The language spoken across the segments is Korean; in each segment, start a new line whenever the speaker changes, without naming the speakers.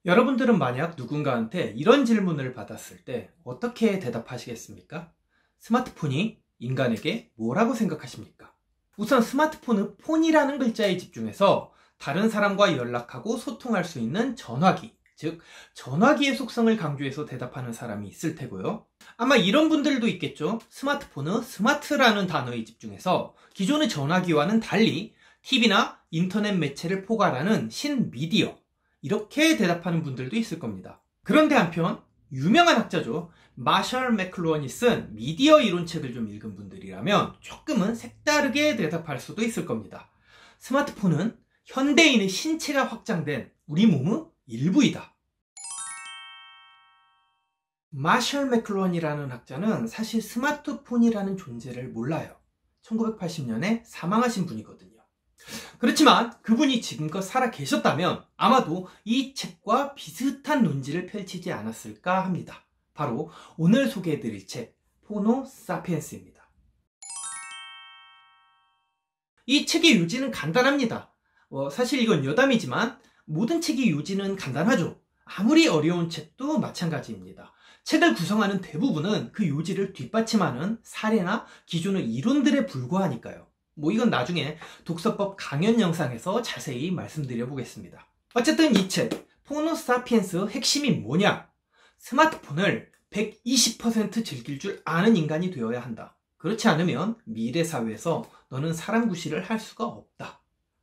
여러분들은 만약 누군가한테 이런 질문을 받았을 때 어떻게 대답하시겠습니까? 스마트폰이 인간에게 뭐라고 생각하십니까? 우선 스마트폰은 폰이라는 글자에 집중해서 다른 사람과 연락하고 소통할 수 있는 전화기, 즉 전화기의 속성을 강조해서 대답하는 사람이 있을 테고요. 아마 이런 분들도 있겠죠. 스마트폰은 스마트라는 단어에 집중해서 기존의 전화기와는 달리 TV나 인터넷 매체를 포괄하는 신미디어, 이렇게 대답하는 분들도 있을 겁니다. 그런데 한편 유명한 학자죠. 마셜 맥클루언이 쓴 미디어 이론책을 좀 읽은 분들이라면 조금은 색다르게 대답할 수도 있을 겁니다. 스마트폰은 현대인의 신체가 확장된 우리 몸의 일부이다. 마셜 맥클루언이라는 학자는 사실 스마트폰이라는 존재를 몰라요. 1980년에 사망하신 분이거든요. 그렇지만 그분이 지금껏 살아 계셨다면 아마도 이 책과 비슷한 논지를 펼치지 않았을까 합니다. 바로 오늘 소개해드릴 책 호모 사피엔스입니다. 이 책의 요지는 간단합니다. 사실 이건 여담이지만 모든 책의 요지는 간단하죠. 아무리 어려운 책도 마찬가지입니다. 책을 구성하는 대부분은 그 요지를 뒷받침하는 사례나 기존의 이론들에 불과하니까요. 이건 나중에 독서법 강연 영상에서 자세히 말씀드려 보겠습니다. 어쨌든 이 책 호모 사피엔스 핵심이 뭐냐? 스마트폰을 120% 즐길 줄 아는 인간이 되어야 한다. 그렇지 않으면 미래 사회에서 너는 사람 구실을 할 수가 없다.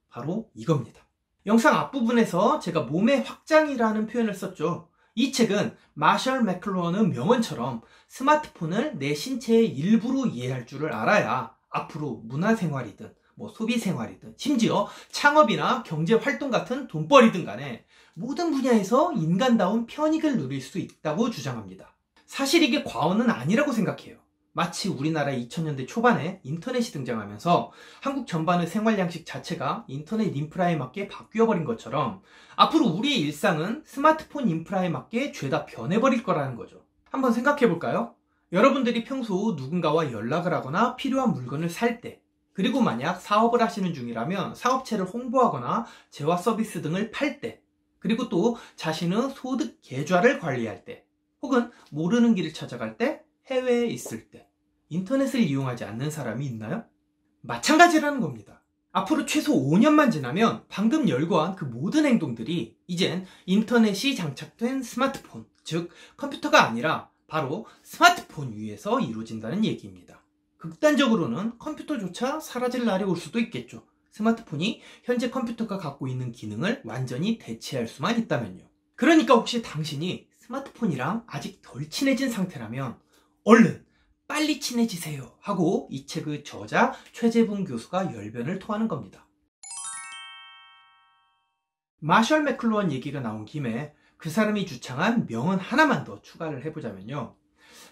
바로 이겁니다. 영상 앞부분에서 제가 몸의 확장이라는 표현을 썼죠. 이 책은 마셜 맥클루언의 명언처럼 스마트폰을 내 신체의 일부로 이해할 줄을 알아야 앞으로 문화생활이든 소비생활이든 심지어 창업이나 경제활동 같은 돈벌이든 간에 모든 분야에서 인간다운 편익을 누릴 수 있다고 주장합니다. 사실 이게 과언은 아니라고 생각해요. 마치 우리나라 2000년대 초반에 인터넷이 등장하면서 한국 전반의 생활 양식 자체가 인터넷 인프라에 맞게 바뀌어버린 것처럼 앞으로 우리의 일상은 스마트폰 인프라에 맞게 죄다 변해버릴 거라는 거죠. 한번 생각해볼까요? 여러분들이 평소 누군가와 연락을 하거나 필요한 물건을 살 때, 그리고 만약 사업을 하시는 중이라면 사업체를 홍보하거나 재화 서비스 등을 팔 때, 그리고 또 자신의 소득 계좌를 관리할 때, 혹은 모르는 길을 찾아갈 때, 해외에 있을 때 인터넷을 이용하지 않는 사람이 있나요? 마찬가지라는 겁니다. 앞으로 최소 5년만 지나면 방금 열거한 그 모든 행동들이 이젠 인터넷이 장착된 스마트폰, 즉 컴퓨터가 아니라 바로 스마트폰 위에서 이루어진다는 얘기입니다. 극단적으로는 컴퓨터조차 사라질 날이 올 수도 있겠죠. 스마트폰이 현재 컴퓨터가 갖고 있는 기능을 완전히 대체할 수만 있다면요. 그러니까 혹시 당신이 스마트폰이랑 아직 덜 친해진 상태라면 얼른 빨리 친해지세요 하고 이 책의 저자 최재붕 교수가 열변을 토하는 겁니다. 마셜 맥클루언 얘기가 나온 김에 그 사람이 주창한 명언 하나만 더 추가를 해보자면요.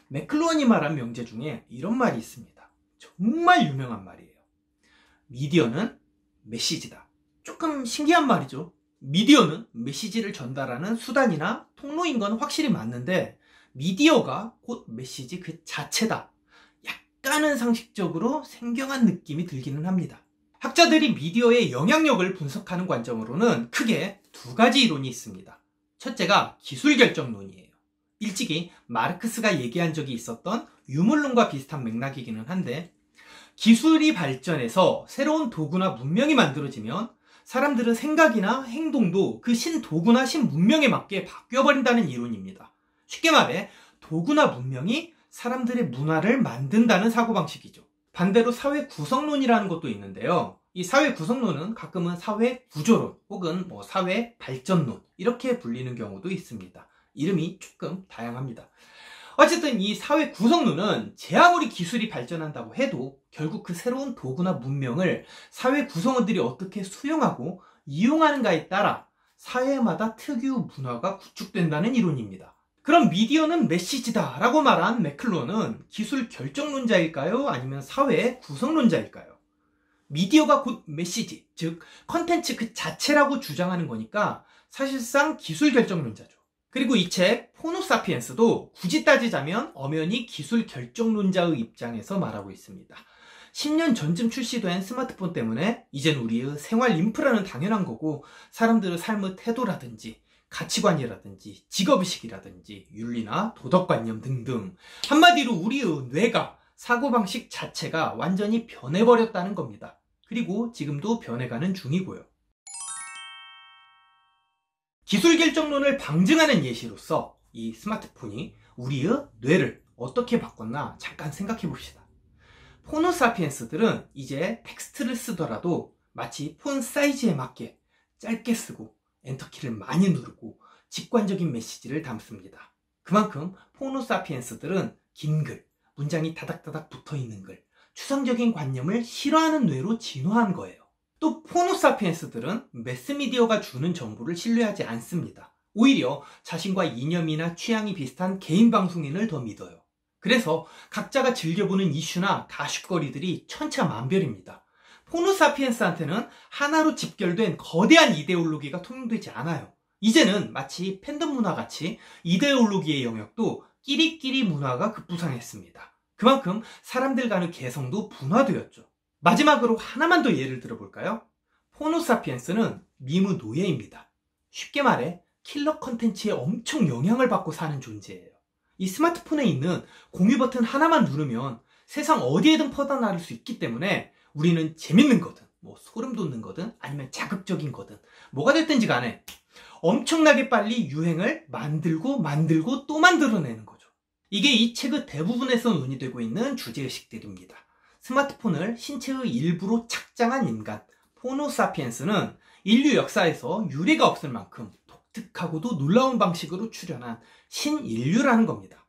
맥클루언이 말한 명제 중에 이런 말이 있습니다. 정말 유명한 말이에요. 미디어는 메시지다. 조금 신기한 말이죠. 미디어는 메시지를 전달하는 수단이나 통로인 건 확실히 맞는데 미디어가 곧 메시지 그 자체다. 약간은 상식적으로 생경한 느낌이 들기는 합니다. 학자들이 미디어의 영향력을 분석하는 관점으로는 크게 두 가지 이론이 있습니다. 첫째가 기술결정론이에요. 일찍이 마르크스가 얘기한 적이 있었던 유물론과 비슷한 맥락이기는 한데 기술이 발전해서 새로운 도구나 문명이 만들어지면 사람들의 생각이나 행동도 그 신도구나 신문명에 맞게 바뀌어버린다는 이론입니다. 쉽게 말해 도구나 문명이 사람들의 문화를 만든다는 사고방식이죠. 반대로 사회 구성론이라는 것도 있는데요. 이 사회 구성론은 가끔은 사회 구조론 혹은 사회 발전론 이렇게 불리는 경우도 있습니다. 이름이 조금 다양합니다. 어쨌든 이 사회 구성론은 제 아무리 기술이 발전한다고 해도 결국 그 새로운 도구나 문명을 사회 구성원들이 어떻게 수용하고 이용하는가에 따라 사회마다 특유 문화가 구축된다는 이론입니다. 그럼 미디어는 메시지다 라고 말한 맥클루언은 기술 결정론자일까요? 아니면 사회 구성론자일까요? 미디어가 곧 메시지, 즉 컨텐츠 그 자체라고 주장하는 거니까 사실상 기술 결정론자죠. 그리고 이 책 호모 사피엔스도 굳이 따지자면 엄연히 기술 결정론자의 입장에서 말하고 있습니다. 10년 전쯤 출시된 스마트폰 때문에 이젠 우리의 생활 인프라는 당연한 거고 사람들의 삶의 태도라든지 가치관이라든지 직업의식이라든지 윤리나 도덕관념 등등. 한마디로 우리의 뇌가 사고방식 자체가 완전히 변해버렸다는 겁니다. 그리고 지금도 변해가는 중이고요. 기술 결정론을 방증하는 예시로서 이 스마트폰이 우리의 뇌를 어떻게 바꿨나 잠깐 생각해 봅시다. 호모사피엔스들은 이제 텍스트를 쓰더라도 마치 폰 사이즈에 맞게 짧게 쓰고 엔터키를 많이 누르고 직관적인 메시지를 담습니다. 그만큼 호모사피엔스들은 긴 글, 문장이 다닥다닥 붙어있는 글, 추상적인 관념을 싫어하는 뇌로 진화한 거예요. 또 호모사피엔스들은 매스미디어가 주는 정보를 신뢰하지 않습니다. 오히려 자신과 이념이나 취향이 비슷한 개인 방송인을 더 믿어요. 그래서 각자가 즐겨보는 이슈나 가십거리들이 천차만별입니다. 호모사피엔스한테는 하나로 집결된 거대한 이데올로기가 통용되지 않아요. 이제는 마치 팬덤 문화같이 이데올로기의 영역도 끼리끼리 문화가 급부상했습니다. 그만큼 사람들 간의 개성도 분화되었죠. 마지막으로 하나만 더 예를 들어볼까요? 호모사피엔스는 밈의 노예입니다. 쉽게 말해 킬러 컨텐츠에 엄청 영향을 받고 사는 존재예요. 이 스마트폰에 있는 공유 버튼 하나만 누르면 세상 어디에든 퍼져나갈 수 있기 때문에 우리는 재밌는 거든 소름 돋는 거든 아니면 자극적인 거든 뭐가 됐든지 간에 엄청나게 빨리 유행을 만들고 또 만들어내는 거죠. 이게 이 책의 대부분에서 논의되고 있는 주제의식들입니다. 스마트폰을 신체의 일부로 착장한 인간 호모사피엔스는 인류 역사에서 유례가 없을 만큼 독특하고도 놀라운 방식으로 출현한 신인류라는 겁니다.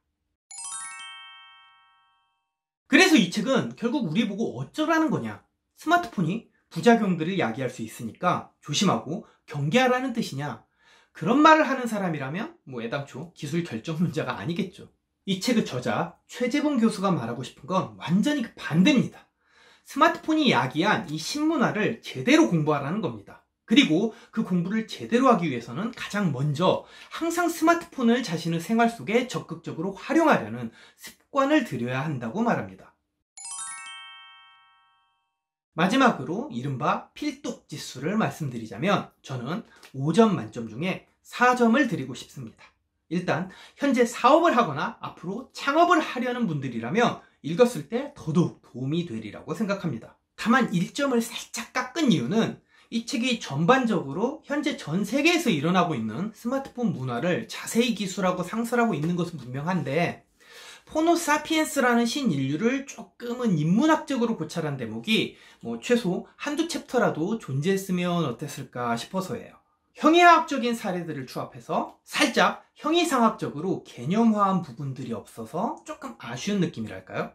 그래서 이 책은 결국 우리 보고 어쩌라는 거냐, 스마트폰이 부작용들을 야기할 수 있으니까 조심하고 경계하라는 뜻이냐, 그런 말을 하는 사람이라면 애당초 기술 결정론자가 아니겠죠. 이 책의 저자 최재봉 교수가 말하고 싶은 건 완전히 그 반대입니다. 스마트폰이 야기한 이 신문화를 제대로 공부하라는 겁니다. 그리고 그 공부를 제대로 하기 위해서는 가장 먼저 항상 스마트폰을 자신의 생활 속에 적극적으로 활용하려는 습관을 들여야 한다고 말합니다. 마지막으로 이른바 필독 지수를 말씀드리자면 저는 5점 만점 중에 4점을 드리고 싶습니다. 일단 현재 사업을 하거나 앞으로 창업을 하려는 분들이라면 읽었을 때 더더욱 도움이 되리라고 생각합니다. 다만 1점을 살짝 깎은 이유는 이 책이 전반적으로 현재 전 세계에서 일어나고 있는 스마트폰 문화를 자세히 기술하고 상설하고 있는 것은 분명한데 호모사피엔스라는 신인류를 조금은 인문학적으로 고찰한 대목이 최소 한두 챕터라도 존재했으면 어땠을까 싶어서예요. 형이상학적인 사례들을 추합해서 살짝 형이상학적으로 개념화한 부분들이 없어서 조금 아쉬운 느낌이랄까요?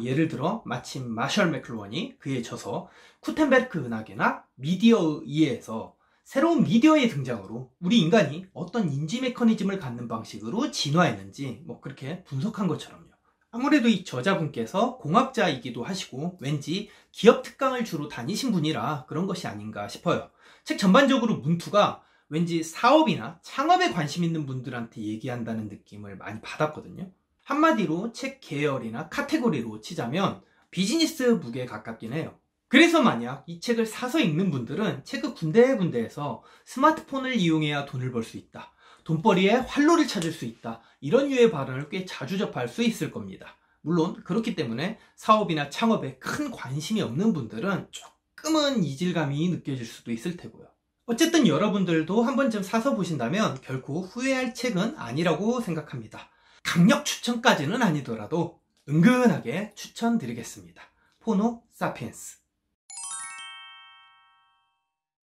예를 들어 마침 마셜 맥클루언이 그의 저서 쿠텐베르크 은하계나 미디어의 이해에서 새로운 미디어의 등장으로 우리 인간이 어떤 인지 메커니즘을 갖는 방식으로 진화했는지 그렇게 분석한 것처럼요. 아무래도 이 저자분께서 공학자이기도 하시고 왠지 기업 특강을 주로 다니신 분이라 그런 것이 아닌가 싶어요. 책 전반적으로 문투가 왠지 사업이나 창업에 관심 있는 분들한테 얘기한다는 느낌을 많이 받았거든요. 한마디로 책 계열이나 카테고리로 치자면 비즈니스 북에 가깝긴 해요. 그래서 만약 이 책을 사서 읽는 분들은 책의 군데군데에서 스마트폰을 이용해야 돈을 벌 수 있다, 돈벌이에 활로를 찾을 수 있다, 이런 류의 발언을 꽤 자주 접할 수 있을 겁니다. 물론 그렇기 때문에 사업이나 창업에 큰 관심이 없는 분들은 조금은 이질감이 느껴질 수도 있을 테고요. 어쨌든 여러분들도 한 번쯤 사서 보신다면 결코 후회할 책은 아니라고 생각합니다. 강력 추천까지는 아니더라도 은근하게 추천드리겠습니다. 호모사피엔스.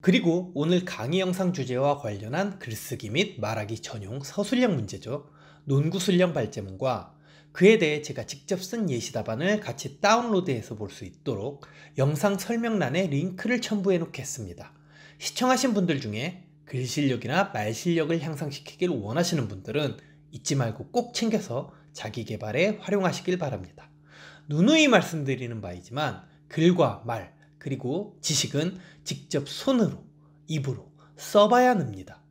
그리고 오늘 강의 영상 주제와 관련한 글쓰기 및 말하기 전용 서술형 문제죠. 논구술형 발제문과 그에 대해 제가 직접 쓴 예시 답안을 같이 다운로드해서 볼 수 있도록 영상 설명란에 링크를 첨부해 놓겠습니다. 시청하신 분들 중에 글 실력이나 말 실력을 향상시키길 원하시는 분들은 잊지 말고 꼭 챙겨서 자기 개발에 활용하시길 바랍니다. 누누이 말씀드리는 바이지만 글과 말 그리고 지식은 직접 손으로, 입으로 써봐야 합니다.